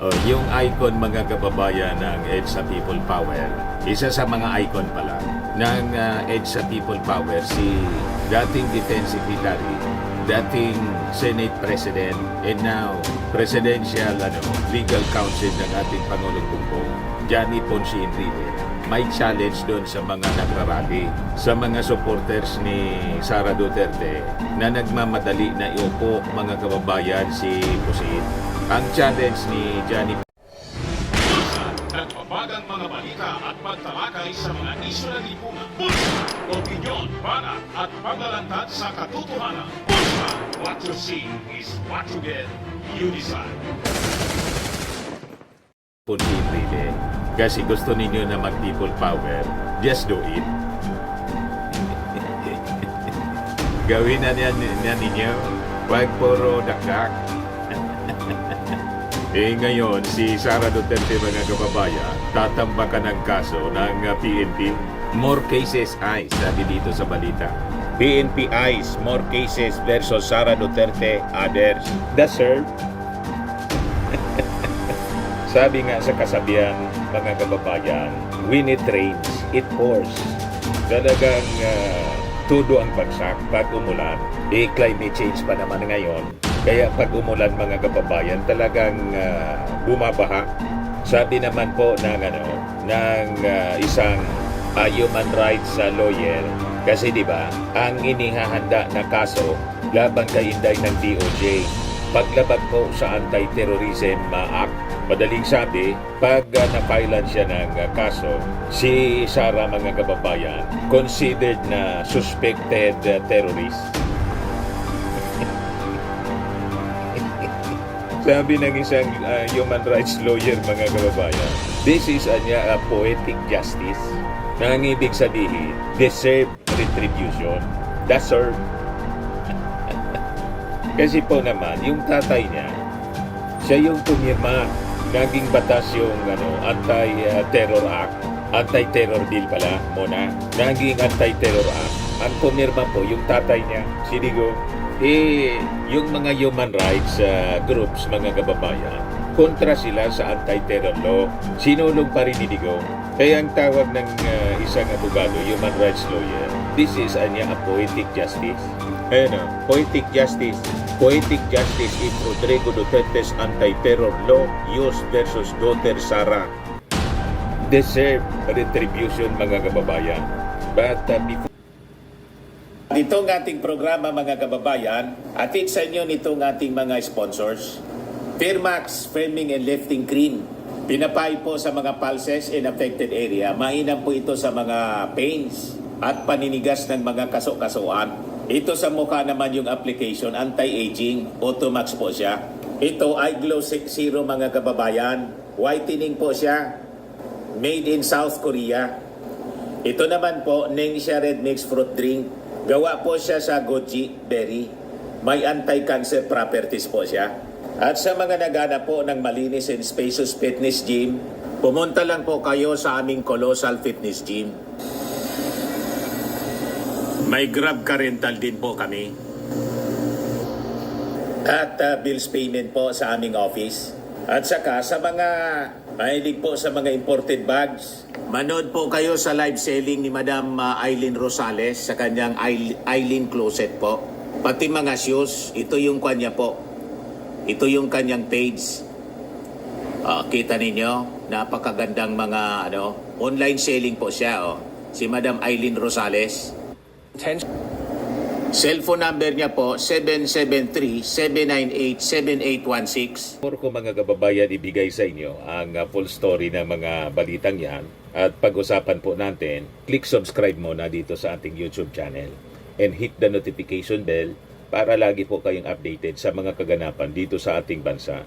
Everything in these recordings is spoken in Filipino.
Yung icon mga kababayan ng EDSA People Power, isa sa mga icon pala ng EDSA People Power si dating Defense Secretary, dating Senate President, and now Presidential Legal Counsel ng ating Pangulong Bongbong, Johnny Ponce Enrile. May challenge doon sa mga nagrarally, sa mga supporters ni Sara Duterte na nagmamadali na iupo mga kababayan si Pusit. Ang challenge ni Johnny nagbabagang mga balita at pagtalakay sa mga isyu ng lipunan. Pulsa, opinyon, banat at paglalantad sa katotohanan. Pulsa, what you see is what you get. You decide. Ponce Enrile. Kasi gusto ninyo na mag-people power, just do it. Gawin na ninyo, wag puro dakdak. Ngayon, si Sara Duterte mga kababayan, tatambakan ng kaso ng PNP. More cases eyes, sabi dito sa balita. PNP eyes, more cases versus Sara Duterte, others. Deserve. Sabi nga sa kasabihan, mga kababayan, when it rains, it pours. Talagang tudo ang bagsak pag umulan. Climate change pa naman ngayon. Kaya pag umulan mga kababayan, talagang bumabaha. Sabi naman po ng isang human rights lawyer, kasi di ba, ang inihahanda na kaso laban kay Inday ng DOJ, paglabag po sa Anti-Terrorism Act. Madaling sabi, pag na-filean siya ng kaso, si Sara mga kababayan, considered na suspected terrorist. Sabi ng isang human rights lawyer mga kababayan, this is a poetic justice. Na ang ibig sabihin, deserve retribution. Deserve. Kasi po naman, yung tatay niya, siya yung pumirma. Naging batas yung Anti-Terror Act. Anti-Terror Bill pala muna. Naging Anti-Terror Act. Ang pumirma po yung tatay niya, si Digo. Yung mga human rights groups, mga kababayan, kontra sila sa anti-terror law. Sinulong pa rin ni Digo. Kaya ang tawag ng isang abogado, human rights lawyer, this is a poetic justice. Poetic justice. Poetic justice in Rodrigo Duterte's anti-terror law used versus daughter Sara. Deserve retribution mga kababayan. But before itong ating programa mga kababayan, atid sa inyo nitong ating mga sponsors. Firmax Firming and Lifting Cream. Pinapay po sa mga pulses in affected area. Mainam po ito sa mga pains at paninigas ng mga kaso-kasuan. Ito sa mukha naman yung application, anti-aging, Automax po siya. Ito ay Glow Zero mga kababayan. Whitening po siya. Made in South Korea. Ito naman po, Nengxia Red Mix Fruit Drink. Gawa po siya sa goji berry. May anti-cancer properties po siya. At sa mga nagana po ng malinis and spacious fitness gym, pumunta lang po kayo sa aming Colossal Fitness Gym. May Grab car rental din po kami. At bills payment po sa aming office. At saka sa mga mahilig po sa mga imported bags, manood po kayo sa live selling ni Madam Eileen Rosales sa kanyang Eileen Closet po. Pati mga shoes, ito yung kanya po. Ito yung kanyang page. Kita ninyo, napakagandang mga online selling po siya. Si Madam Eileen Rosales. Cellphone number niya po 773-798-7816. Por ko mga kababayan, ibigay sa inyo ang full story ng mga balitang yan. At pag-usapan po natin, click subscribe muna dito sa ating YouTube channel and hit the notification bell para lagi po kayong updated sa mga kaganapan dito sa ating bansa.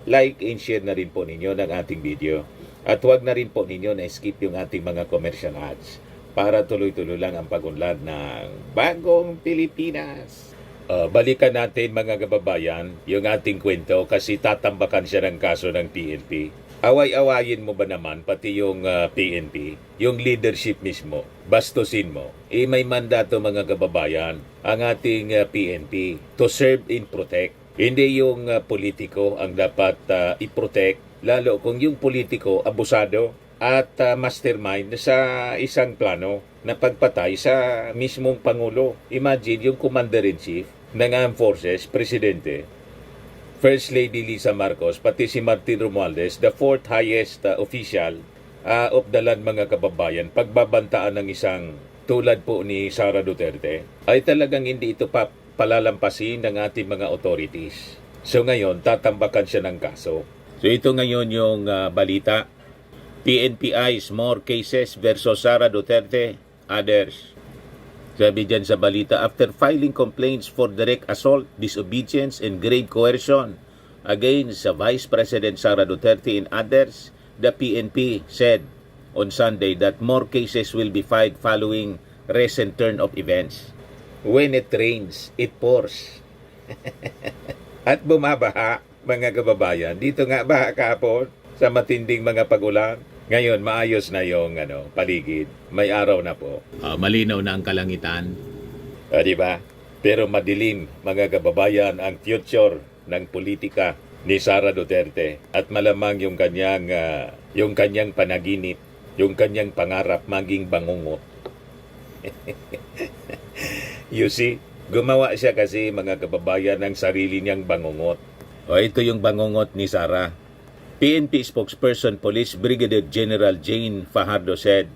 Like and share na rin po ninyo ng ating video. At huwag na rin po ninyo na skip yung ating mga commercial ads para tuloy-tuloy lang ang pag-unlad ng bagong Pilipinas. Balikan natin mga kababayan yung ating kwento kasi tatambakan siya ng kaso ng PNP. Away-awayin mo ba naman pati yung PNP, yung leadership mismo, bastusin mo. May mandato mga kababayan ang ating PNP to serve and protect. Hindi yung politiko ang dapat i-protect lalo kung yung politiko abusado at mastermind sa isang plano na pagpatay sa mismong Pangulo. Imagine yung Commander-in-Chief ng Armed Forces, Presidente, First Lady Lisa Marcos, pati si Martin Romualdez, the fourth highest official of the land, mga kababayan, pagbabantaan ng isang tulad po ni Sara Duterte, ay talagang hindi ito palalampasin ng ating mga authorities. So ngayon, tatambakan siya ng kaso. So ito ngayon yung balita. PNP eyes more cases versus Sara Duterte, others. Sabi dyan sa balita, after filing complaints for direct assault, disobedience, and grave coercion against Vice President Sara Duterte and others, the PNP said on Sunday that more cases will be filed following recent turn of events. When it rains, it pours. At bumabaha, mga kababayan. Dito nga baha kahapon sa matinding mga pagulan. Ngayon, maayos na yung paligid. May araw na po. Malinaw na ang kalangitan. Di ba? Pero madilim, mga kababayan, ang future ng politika ni Sara Duterte. At malamang yung kanyang panaginip, yung kanyang pangarap maging bangungot. You see, gumawa siya kasi, mga kababayan, ng sarili niyang bangungot. Ito yung bangungot ni Sara. PNP spokesperson Police Brigadier General Jane Fajardo said,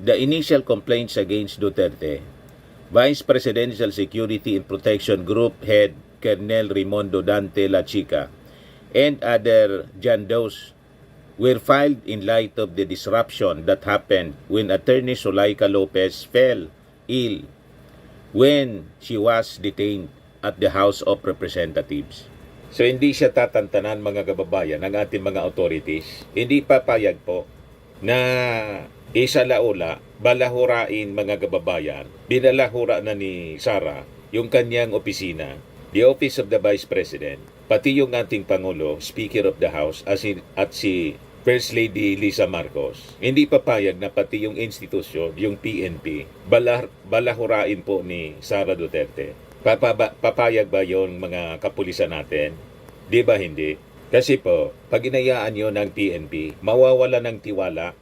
the initial complaints against Duterte, Vice Presidential Security and Protection Group Head Colonel Raimundo Dante La Chica, and other Jandos were filed in light of the disruption that happened when Attorney Sulaika Lopez fell ill when she was detained at the House of Representatives. So hindi siya tatantanan, mga kababayan, ng ating mga authorities. Hindi papayag po na isalaula, balahurain, mga kababayan. Binalahura na ni Sara yung kanyang opisina, the Office of the Vice President, pati yung ating Pangulo, Speaker of the House, at si First Lady Lisa Marcos. Hindi papayag na pati yung institusyon, yung PNP, balahurain po ni Sara Duterte. Papayag ba yung mga kapulisan natin? Di ba hindi? Kasi po, pag inayaan nyo ng PNP, mawawala ng tiwala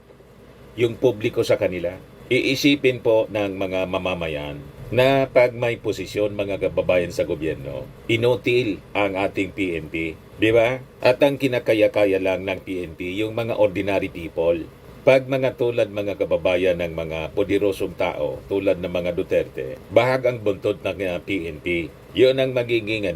yung publiko sa kanila. Iisipin po ng mga mamamayan na pag may posisyon, mga kababayan sa gobyerno, inutil ang ating PNP. Di ba? At ang kinakaya-kaya lang ng PNP, yung mga ordinary people. Pag mga tulad, mga kababayan, ng mga poderosong tao, tulad ng mga Duterte, bahag ang buntot ng PNP. Yun ang magiging,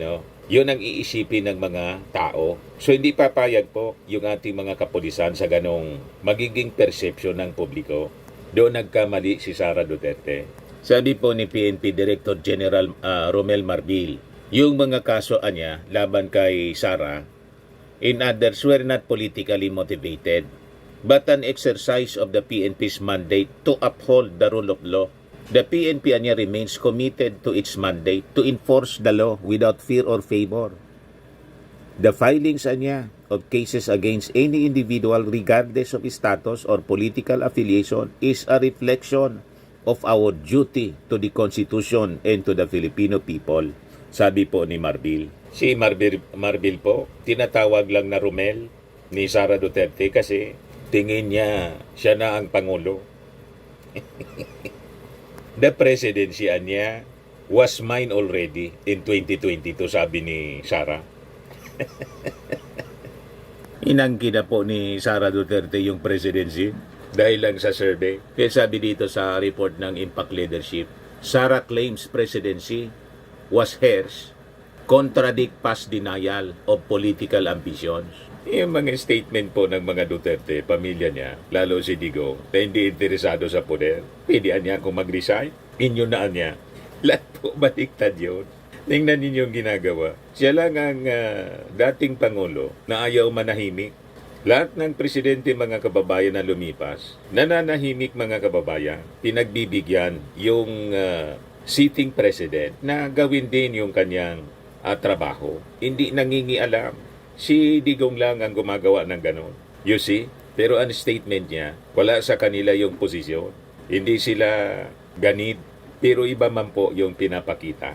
yun ang iisipin ng mga tao. So hindi papayag po yung ating mga kapulisan sa ganong magiging perception ng publiko. Doon nagkamali si Sara Duterte. Sabi po ni PNP Director General Romel Marbil, yung mga kaso niya laban kay Sara, in others, were not politically motivated, but an exercise of the PNP's mandate to uphold the rule of law. The PNP niya remains committed to its mandate to enforce the law without fear or favor. The filings niya of cases against any individual regardless of status or political affiliation is a reflection of our duty to the Constitution and to the Filipino people. Sabi po ni Marbil. Si Marbil po, tinatawag lang na Romel ni Sara Duterte kasi tingin niya siya na ang Pangulo. The presidency niya was mine already in 2022, sabi ni Sara. Inangkin na po ni Sara Duterte yung presidency dahil lang sa survey. Kaya sabi dito sa report ng Impact Leadership, Sara claims presidency was hers, contradict past denial of political ambitions. Yung mga statement po ng mga Duterte, pamilya niya, lalo si Digong, na hindi interesado sa poder, pwede niya kung mag-resign, inyo na niya. Lahat po baliktad yun. Tingnan ninyo yung ginagawa. Siya lang ang dating Pangulo na ayaw manahimik. Lahat ng presidente, mga kababayan, na lumipas, nananahimik, mga kababayan, pinagbibigyan yung sitting president na gawin din yung kanyang trabaho. Hindi nangingialam. Si Digong lang ang gumagawa ng ganon. You see? Pero ang statement niya, wala sa kanila yung posisyon. Hindi sila ganid, pero iba man po yung pinapakita.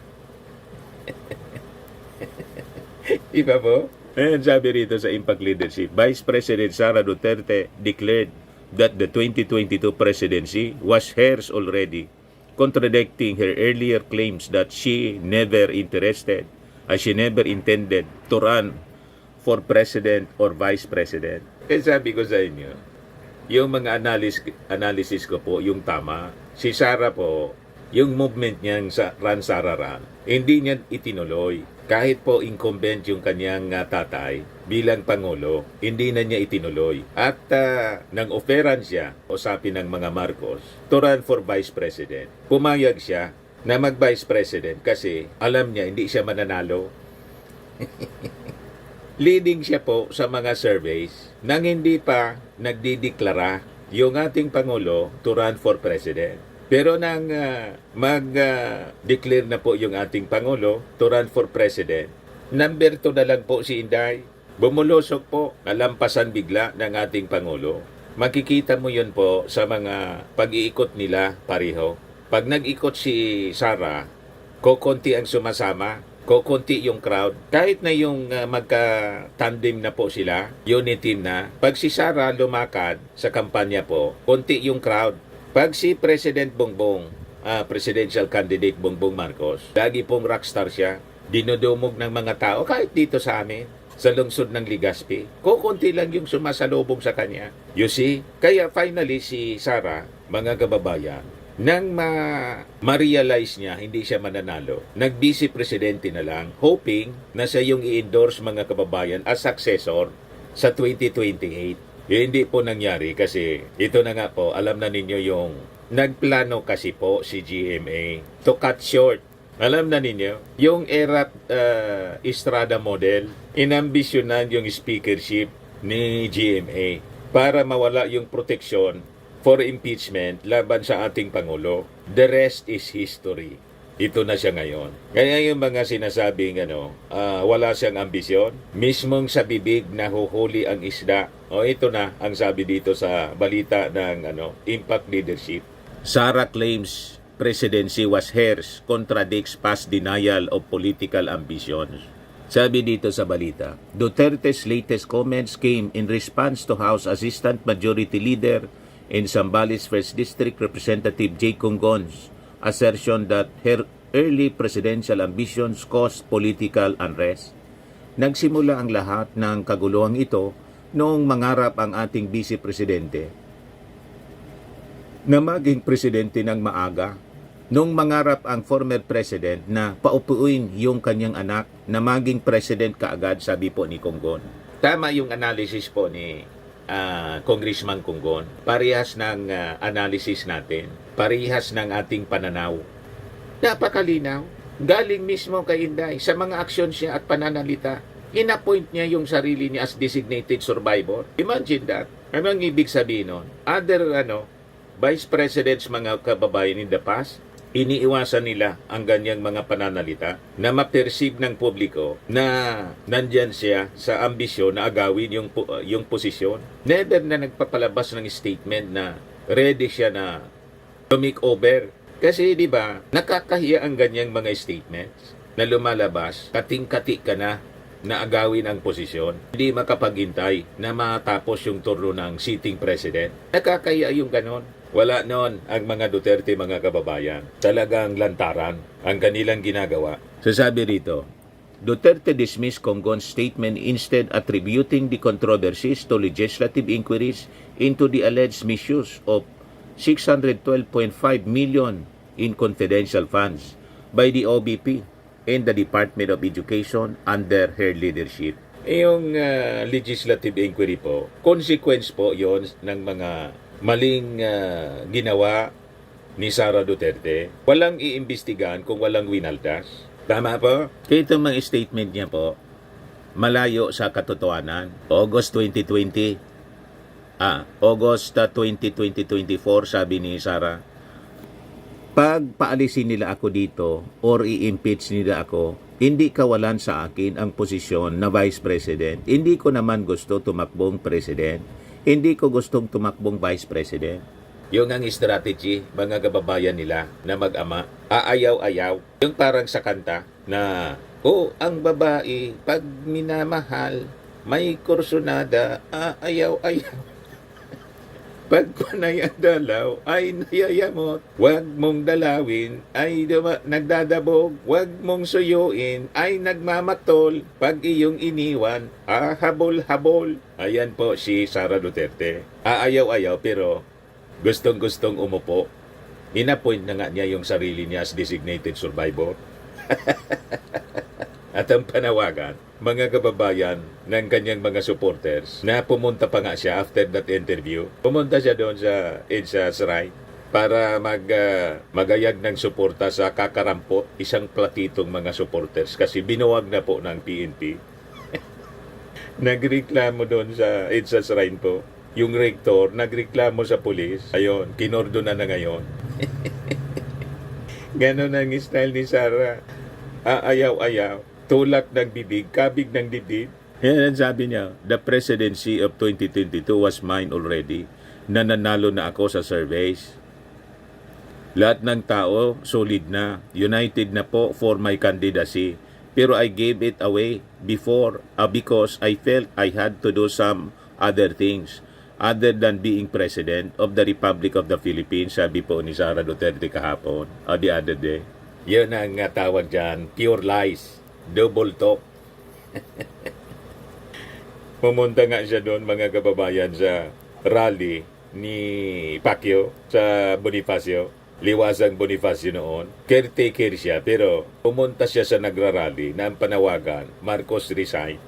Iba po? And sabi rito sa Impact Leadership, Vice President Sara Duterte declared that the 2022 presidency was hers already, contradicting her earlier claims that she never intended to run for president or vice president. Eh sabi ko sa inyo, yung mga analysis ko po, yung tama. Si Sara po, yung movement niyang sa Run Sara Run, hindi niya itinuloy. Kahit po incumbent yung kanyang tatay bilang Pangulo, hindi na niya itinuloy. At nang oferan siya, usapin ng mga Marcos, to run for Vice President. Pumayag siya na mag-Vice President kasi alam niya hindi siya mananalo. Leading siya po sa mga surveys nang hindi pa nagdideklara yung ating Pangulo to run for President. Pero nang mag-declare na po yung ating Pangulo to run for President, number 2 na lang po si Inday. Bumulusok po, nalampasan bigla ng ating Pangulo. Makikita mo yun po sa mga pag-iikot nila pareho. Pag nag-ikot si Sara, kokonti ang sumasama, kokonti yung crowd. Kahit na yung magka-tandem na po sila, unity na, pag si Sara lumakad sa kampanya po, konti yung crowd. Pag si President Bongbong, presidential candidate Bongbong Marcos, lagi pong rockstar siya, dinudumog ng mga tao, kahit dito sa amin, sa lungsod ng Legazpi, kukunti lang yung sumasalubong sa kanya. You see? Kaya finally si Sara, mga kababayan, nang ma-realize niya hindi siya mananalo, nag-vice presidente na lang, hoping na siya yung i-endorse mga kababayan as successor sa 2028. Hindi po nangyari kasi ito na nga po, alam na ninyo yung nagplano kasi po si GMA to cut short. Alam na ninyo, yung Erap Estrada model, inambisyonan yung speakership ni GMA para mawala yung proteksyon for impeachment laban sa ating Pangulo. The rest is history. Ito na siya ngayon. Kaya yung mga sinasabing wala siyang ambisyon, mismong sa bibig nahuhuli ang isda. O ito na ang sabi dito sa balita ng Impact Leadership. Sara claims presidency was hers, contradicts past denial of political ambitions. Sabi dito sa balita, Duterte's latest comments came in response to House Assistant Majority Leader in Zambales 1st District Representative J. Congon's assertion that her early presidential ambitions caused political unrest. Nagsimula ang lahat ng kaguluhang ito noong mangarap ang ating Vice Presidente na maging presidente ng maaga, noong mangarap ang former president na paupuin yung kanyang anak na maging president kaagad, sabi po ni Congon. Tama yung analysis po ni Congressman Congon. Parehas ng analysis natin. Parehas ng ating pananaw. Napakalinaw. Galing mismo kay Inday sa mga aksyon siya at pananalita. Inapoint niya yung sarili niya as designated survivor. Imagine that. Ano ang ibig sabihin nun? Other vice presidents mga kababayan in the past, iniiwasan nila ang ganyang mga pananalita na ma-perceive ng publiko na nandyan siya sa ambisyon na agawin yung posisyon. Never na nagpapalabas ng statement na ready siya na to make over. Kasi di ba nakakahiya ang ganyang mga statements na lumalabas, kating-kati ka na agawin ang posisyon. Hindi makapaghintay na matapos yung turno ng sitting president. Nakakahiya yung ganon. Wala noon ang mga Duterte, mga kababayan. Talagang lantaran ang kanilang ginagawa. Sasabi rito, Duterte dismissed Congon's statement, instead attributing the controversies to legislative inquiries into the alleged misuse of 612.5 million in confidential funds by the OBP and the Department of Education under her leadership. Yung legislative inquiry po, consequence po yon ng mga maling ginawa ni Sara Duterte. Walang iimbestigahan kung walang winaldas. Tama po? Kaya itong mga statement niya po, malayo sa katotohanan. August 2024, sabi ni Sara, pag paalisin nila ako dito or i-impeach nila ako, hindi kawalan sa akin ang posisyon na Vice President. Hindi ko naman gusto tumakbong President. Hindi ko gustong tumakbong Vice President. Yung ang strategy, mga kababayan nila na mag-ama, aayaw-ayaw. Yung parang sa kanta na O ang babae, pag minamahal, may kursunada, ayaw-ayaw. Pag panay ang dalaw, ay nayayamot. Huwag mong dalawin, ay nagdadabog. Huwag mong suyuin, ay nagmamatol. Pag iyong iniwan, habol-habol. Ayan po si Sara Duterte. Ayaw-ayaw pero gustong-gustong umupo. Inapoint na nga niya yung sarili niya as designated survivor. At ang panawagan, mga kababayan ng kanyang mga supporters na pumunta pa nga siya after that interview. Pumunta siya doon sa EDSA Shrine para magayag ng suporta sa kakarampot isang platitong mga supporters kasi binuwag na po ng PNP. Nagreklamo doon sa EDSA Shrine po. Yung rector, nagreklamo sa pulis. Ayun, kinordona na ngayon. Ganon ang style ni Sara. Ayaw-ayaw. Tulak ng bibig, kabig ng dibdib. Yan ang sabi niya, the presidency of 2022 was mine already. Nananalo na ako sa surveys. Lahat ng tao, solid na. United na po for my candidacy. Pero I gave it away before because I felt I had to do some other things other than being President of the Republic of the Philippines, sabi po ni Sara Duterte kahapon, the other day. Yan ang tawag dyan, pure lies. Double talk. Pumunta nga siya doon, mga kababayan, sa rally ni Pacquiao sa Bonifacio. Liwasang Bonifacio noon. Caretaker siya, pero pumunta siya sa nagrarally na ang panawagan, Marcos resign.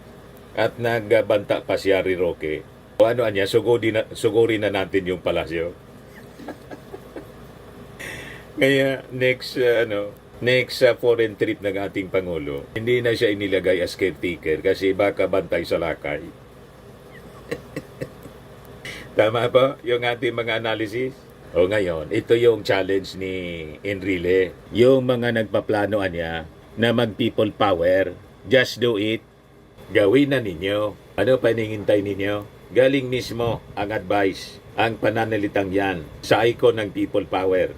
At nagbanta pa si Harry Roque. O ano niya, sugurin na natin yung palasyo. Kaya next foreign trip ng ating Pangulo, hindi na siya inilagay as caretaker kasi baka bantay sa lakay. Tama ba yung ating mga analysis? O ngayon, ito yung challenge ni Enrile. Yung mga nagpaplano niya na mag-people power, just do it. Gawin na ninyo. Ano pa hinihintay ninyo? Galing mismo ang advice, ang pananalitang yan sa icon ng people power.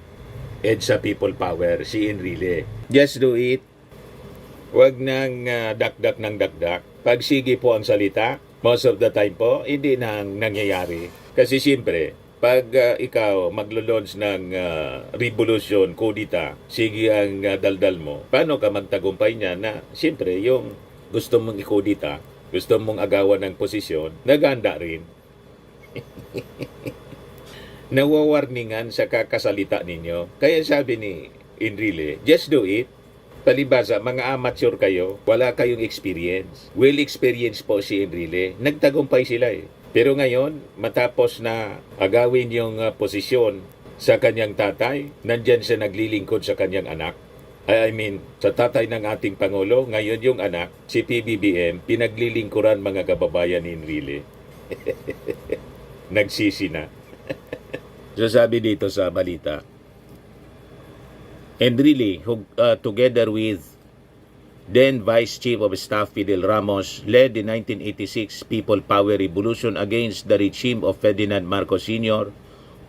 EDSA People Power, si Enrile. Just do it. Huwag nang dakdak ng dakdak. Pag sige po ang salita, most of the time po, hindi nang nangyayari. Kasi siyempre, pag ikaw maglo-launch ng revolution, kudita, sige ang daldal mo, paano ka magtagumpay niya na siyempre yung gusto mong ikudita, gusto mong agawan ng posisyon, naganda rin. Nawawarningan sa kakasalita ninyo. Kaya sabi ni Enrile, just do it. Palibasa, mga amateur kayo, wala kayong experience. Well experienced po si Enrile. Nagtagumpay sila eh. Pero ngayon, matapos na agawin yung posisyon sa kanyang tatay, nandyan siya naglilingkod sa kanyang anak. Sa tatay ng ating Pangulo, ngayon yung anak, si PBBM, pinaglilingkuran mga kababayan ni Enrile. Nagsisi na. So sabi dito sa balita, Enrile, together with then Vice Chief of Staff Fidel Ramos, led the 1986 People Power Revolution against the regime of Ferdinand Marcos Sr.,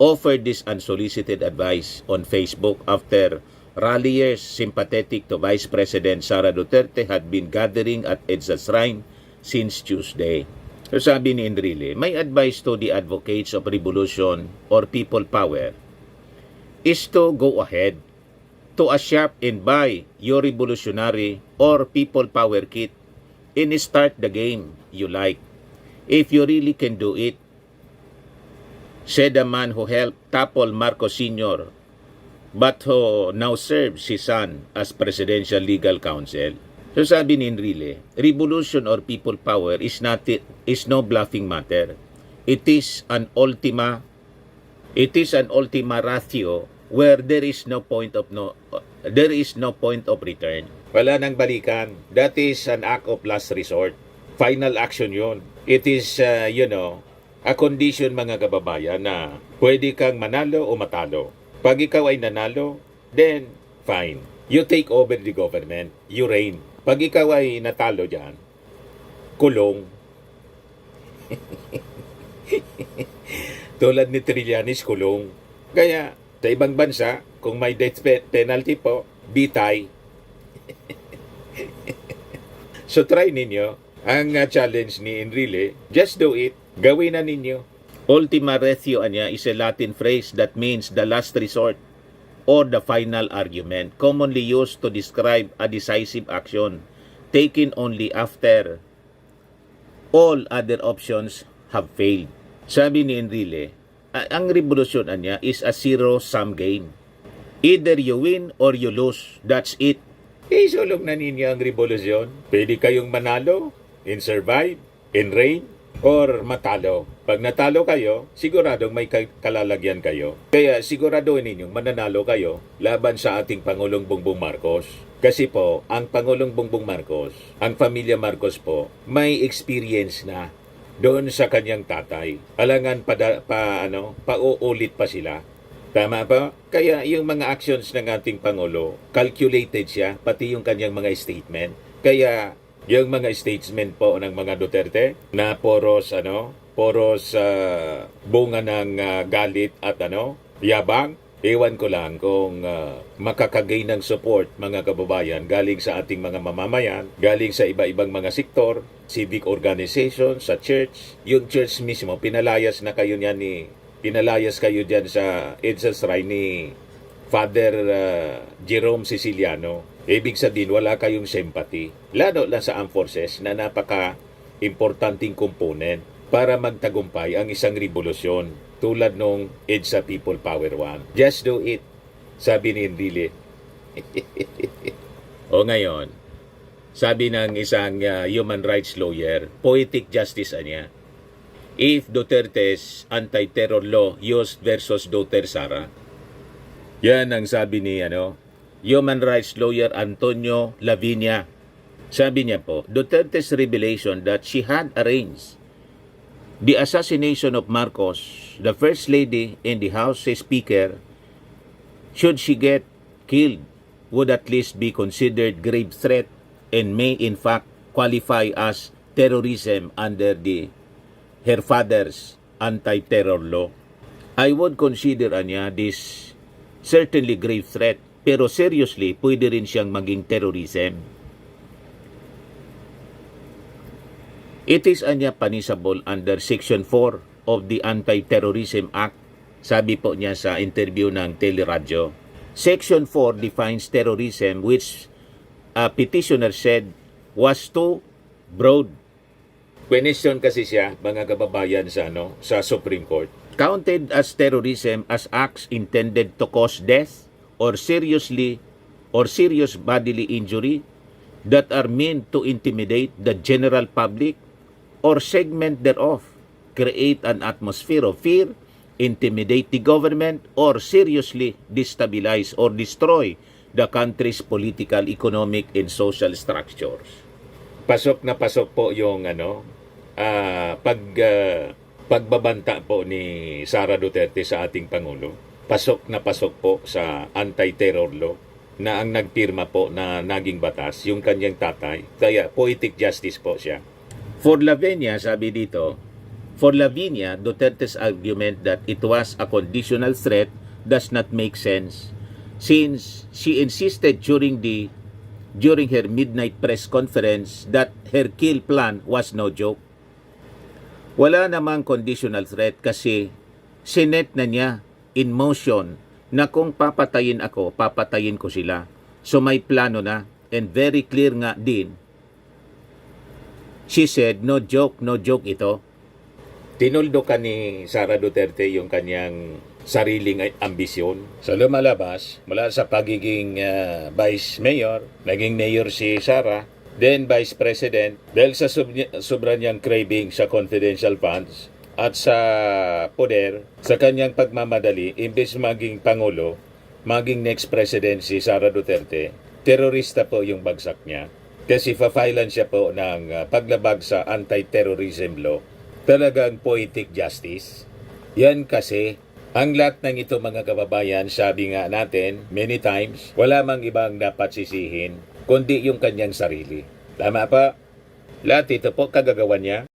offered this unsolicited advice on Facebook after ralliers sympathetic to Vice President Sara Duterte had been gathering at EDSA Shrine since Tuesday. So sabi ni Enrile, my advice to the advocates of revolution or people power is to go ahead to a shop and buy your revolutionary or people power kit and start the game you like. If you really can do it, said the man who helped topple Marcos Sr. but who now serves his son as presidential legal counsel. So sabi ni Enrile, revolution or people power is no bluffing matter. It is an ultima ratio where there is no point of return. Wala nang balikan. That is an act of last resort. Final action yon. It is a condition, mga kababayan, na pwede kang manalo o matalo. Pag ikaw ay nanalo, then fine. You take over the government. You reign. Pag ikaw ay natalo dyan, kulong. Tulad ni Trillanes, kulong. Kaya, sa ibang bansa, kung may death penalty po, bitay. So try ninyo. Ang challenge ni Enrile, just do it. Gawin na ninyo. Ultima ratio niya is a Latin phrase that means the last resort or the final argument, commonly used to describe a decisive action taken only after all other options have failed. Sabi ni Enrile, ang revolusyon niya is a zero-sum game. Either you win or you lose. That's it. Isulong na ninyo ang revolusyon. Pwede kayong manalo, in survive, in reign, or matalo. Pag natalo kayo, siguradong may kalalagyan kayo. Kaya siguraduhin ninyong mananalo kayo laban sa ating Pangulong Bongbong Marcos. Kasi po, ang Pangulong Bongbong Marcos, ang pamilya Marcos po, may experience na doon sa kanyang tatay. Alangan pauulit pa sila. Tama ba? Kaya yung mga actions ng ating Pangulo, calculated siya, pati yung kanyang mga statement. Kaya yung mga statement po ng mga Duterte na poros bunga ng galit at yabang, ewan ko lang kung makakagain ng support mga kababayan galing sa ating mga mamamayan, galing sa iba-ibang mga sektor, civic organization, sa church. Yung church mismo, pinalayas kayo dyan sa EDSA Shrine ni Father Jerome Siciliano. Ibig sabihin, wala kayong sympathy. Lalo lang sa armed forces na napaka-importanting component para magtagumpay ang isang revolusyon tulad nung EDSA People Power 1. Just do it, sabi ni Enrile. O ngayon, sabi ng isang human rights lawyer, poetic justice niya. If Duterte's anti-terror law used versus Duterte Sara, yan ang sabi ni human rights lawyer Antonio Lavinia. Sabi niya po, Duterte's revelation that she had arranged the assassination of Marcos, the First Lady and the House Speaker, should she get killed, would at least be considered grave threat and may in fact qualify as terrorism under her father's anti-terror law. I would consider this certainly grave threat, pero seriously, pwede rin siyang maging terrorism. It is punishable under Section 4 of the Anti-Terrorism Act, sabi po niya sa interview ng Teleradyo. Section 4 defines terrorism, which a petitioner said was too broad. Question kasi siya, mga kababayan, sa Supreme Court. Counted as terrorism as acts intended to cause death or serious bodily injury that are meant to intimidate the general public or segment thereof, create an atmosphere of fear, intimidate the government, or seriously destabilize or destroy the country's political, economic, and social structures. Pasok na pasok po yung pagbabanta po ni Sara Duterte sa ating Pangulo. Pasok na pasok po sa anti-terror law na ang nagpirma po na naging batas, yung kanyang tatay. Kaya poetic justice po siya. For Lavinia, sabi dito, for Lavinia, Duterte's argument that it was a conditional threat does not make sense, since she insisted during her midnight press conference that her kill plan was no joke. Wala namang conditional threat kasi sinet na niya in motion na kung papatayin ako, papatayin ko sila. So may plano na, and very clear nga din. She said, no joke ito. Tinuldo ka ni Sara Duterte yung kanyang sariling ambisyon. So lumalabas, mula sa pagiging vice mayor, naging mayor si Sara, then vice president, dahil sa sobra niyang craving sa confidential funds at sa poder, sa kanyang pagmamadali, imbes maging pangulo, maging next president si Sara Duterte, terorista po yung bagsak niya. Kasi fa-filean siya po ng paglabag sa anti-terrorism law. Talagang poetic justice. Yan kasi, ang lahat ng ito mga kababayan, sabi nga natin many times, wala mang ibang dapat sisihin, kundi yung kanyang sarili. Tama pa? Lahat ito po kagagawa niya.